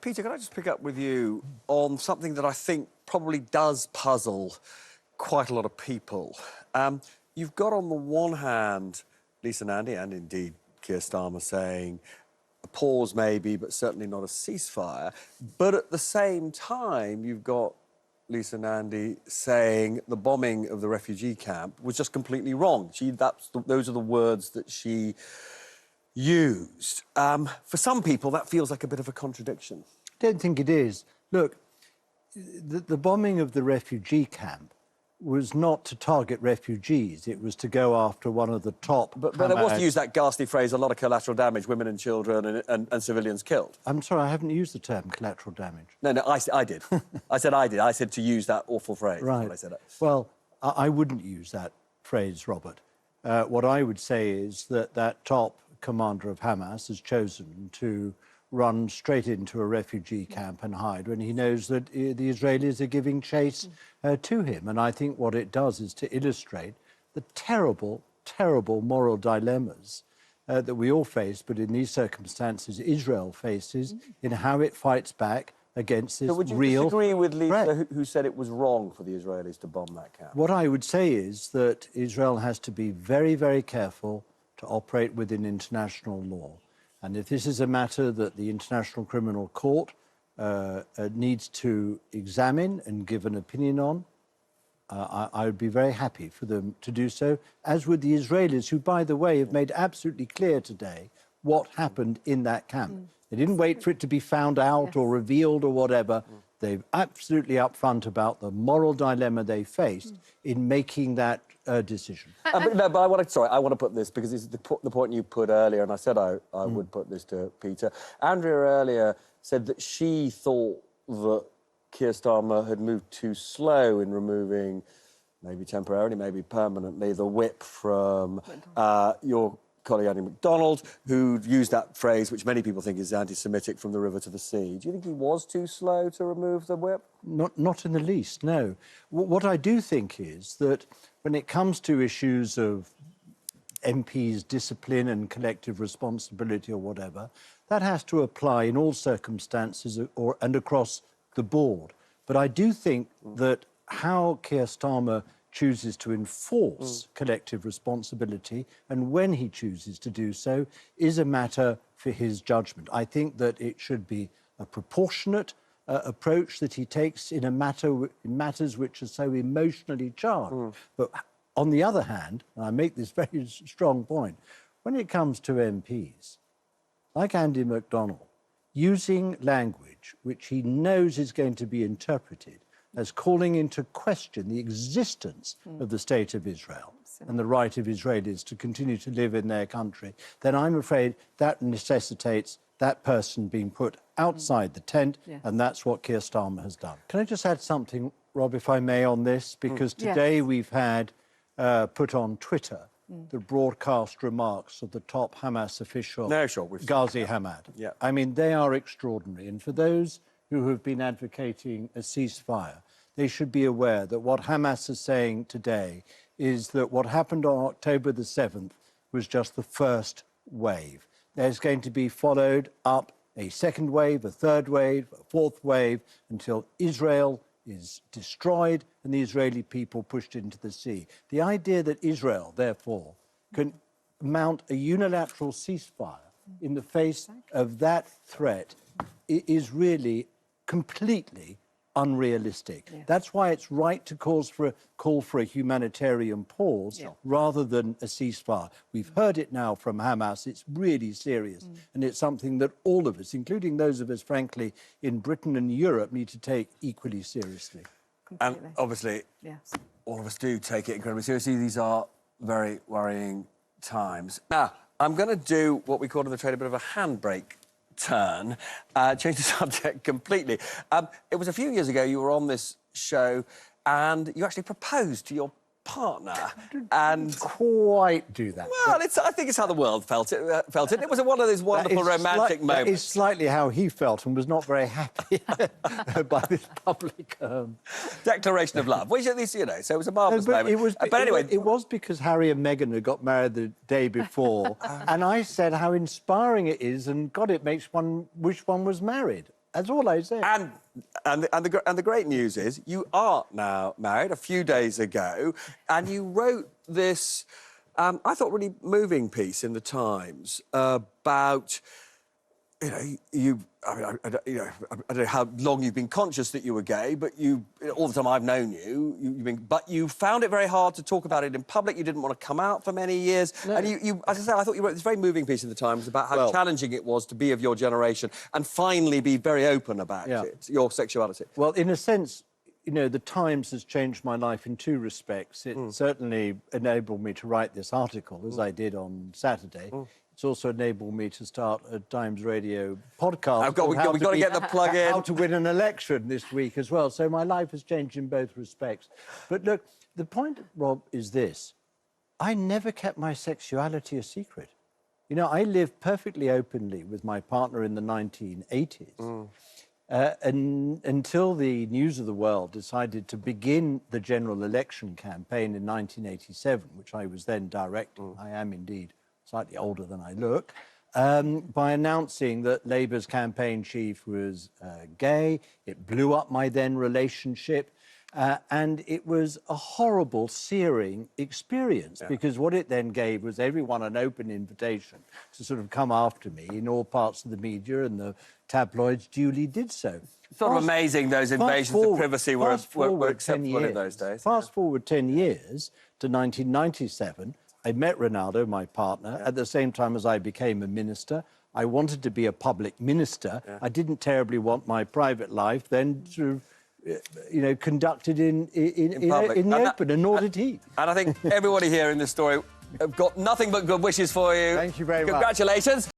Peter, can I just pick up with you on something that I think probably does puzzle quite a lot of people? You've got, on the one hand, Lisa Nandy and indeed Keir Starmer saying a pause maybe, but certainly not a ceasefire. But at the same time, you've got Lisa Nandy saying the bombing of the refugee camp was just completely wrong. Those are the words that she used. For some people, that feels like a bit of a contradiction. I don't think it is. Look, the bombing of the refugee camp was not to target refugees. It was to go after one of the top... But there was, to use that ghastly phrase, a lot of collateral damage, women and children and civilians killed. I'm sorry, I haven't used the term collateral damage. No, I did. I said I did. I said to use that awful phrase. Right. That's what I said. Well, I wouldn't use that phrase, Robert. What I would say is that that top commander of Hamas has chosen to run straight into a refugee camp and hide when he knows that the Israelis are giving chase to him. And I think what it does is to illustrate the terrible, terrible moral dilemmas that we all face, but in these circumstances Israel faces in how it fights back against this real threat. Would you disagree with Lisa, who said it was wrong for the Israelis to bomb that camp? What I would say is that Israel has to be very, very careful to operate within international law. And if this is a matter that the International Criminal Court needs to examine and give an opinion on, I would be very happy for them to do so, as would the Israelis, who, by the way, have made absolutely clear today what happened in that camp. They didn't wait for it to be found out or revealed or whatever. They're absolutely upfront about the moral dilemma they faced in making that decision. But I want to put this, because this is the point you put earlier, and I said I would put this to Peter. Andrea earlier said that she thought that Keir Starmer had moved too slow in removing, maybe temporarily, maybe permanently, the whip from your colleague Andy MacDonald, who used that phrase, which many people think is anti-Semitic, from the river to the sea. Do you think he was too slow to remove the whip? Not in the least, no. What I do think is that when it comes to issues of MPs' discipline and collective responsibility or whatever, that has to apply in all circumstances and across the board. But I do think that how Keir Starmer chooses to enforce collective responsibility and when he chooses to do so is a matter for his judgment. I think that it should be a proportionate approach that he takes in matters which are so emotionally charged. But on the other hand, and I make this very strong point, when it comes to MPs, like Andy MacDonald, using language which he knows is going to be interpreted as calling into question the existence of the State of Israel and the right of Israelis to continue to live in their country, then I'm afraid that necessitates that person being put outside the tent, and that's what Keir Starmer has done. Can I just add something, Rob, if I may, on this? Because today we've had put on Twitter the broadcast remarks of the top Hamas official, Ghazi Hamad. I mean, they are extraordinary. And for those who have been advocating a ceasefire, they should be aware that what Hamas is saying today is that what happened on October the 7th was just the first wave. There's going to be followed up a second wave, a third wave, a fourth wave, until Israel is destroyed and the Israeli people pushed into the sea. The idea that Israel, therefore, can mount a unilateral ceasefire in the face of that threat is really completely unrealistic. That's why it's right to call for a humanitarian pause rather than a ceasefire. We've heard it now from Hamas. It's really serious. And it's something that all of us, including those of us, frankly, in Britain and Europe, need to take equally seriously. And obviously, all of us do take it incredibly seriously. These are very worrying times. Now, I'm going to do what we call in the trade a bit of a handbrake turn, change the subject completely. It was a few years ago you were on this show and you actually proposed to your partner. And quite do that. Well, I think it's how the world felt it. It was one of those wonderful romantic moments. That is slightly how he felt and was not very happy by this public declaration of love. Which at least, you know, so it was a marvellous moment. But anyway, it was because Harry and Meghan had got married the day before, and I said how inspiring it is, and God, it makes one wish one was married. That's all I say. And the great news is you are now married a few days ago, and you wrote this, I thought, really moving piece in the Times about, you know, I don't know how long you've been conscious that you were gay, but all the time I've known you, but you found it very hard to talk about it in public. You didn't want to come out for many years. No. And as I say, I thought you wrote this very moving piece in the Times about how challenging it was to be of your generation and finally be very open about it, your sexuality. Well, in a sense, you know, the Times has changed my life in two respects. It certainly enabled me to write this article, as I did on Saturday. It's also enabled me to start a Times Radio podcast. We've got to get the plug in. How to win an election this week as well. So my life has changed in both respects. But look, the point, Rob, is this. I never kept my sexuality a secret. You know, I lived perfectly openly with my partner in the 1980s. And until the News of the World decided to begin the general election campaign in 1987, which I was then directing, I am indeed slightly older than I look, by announcing that Labour's campaign chief was gay. It blew up my then relationship. And it was a horrible, searing experience because what it then gave was everyone an open invitation to sort of come after me in all parts of the media, and the tabloids duly did so. Sort of amazing those invasions of privacy were acceptable in those days. Fast forward 10 years to 1997, I met Ronaldo, my partner, at the same time as I became a minister. I wanted to be a public minister. I didn't terribly want my private life then to, you know, conducted in the open, and nor did he. And I think everybody here in this story have got nothing but good wishes for you. Thank you very much. Congratulations.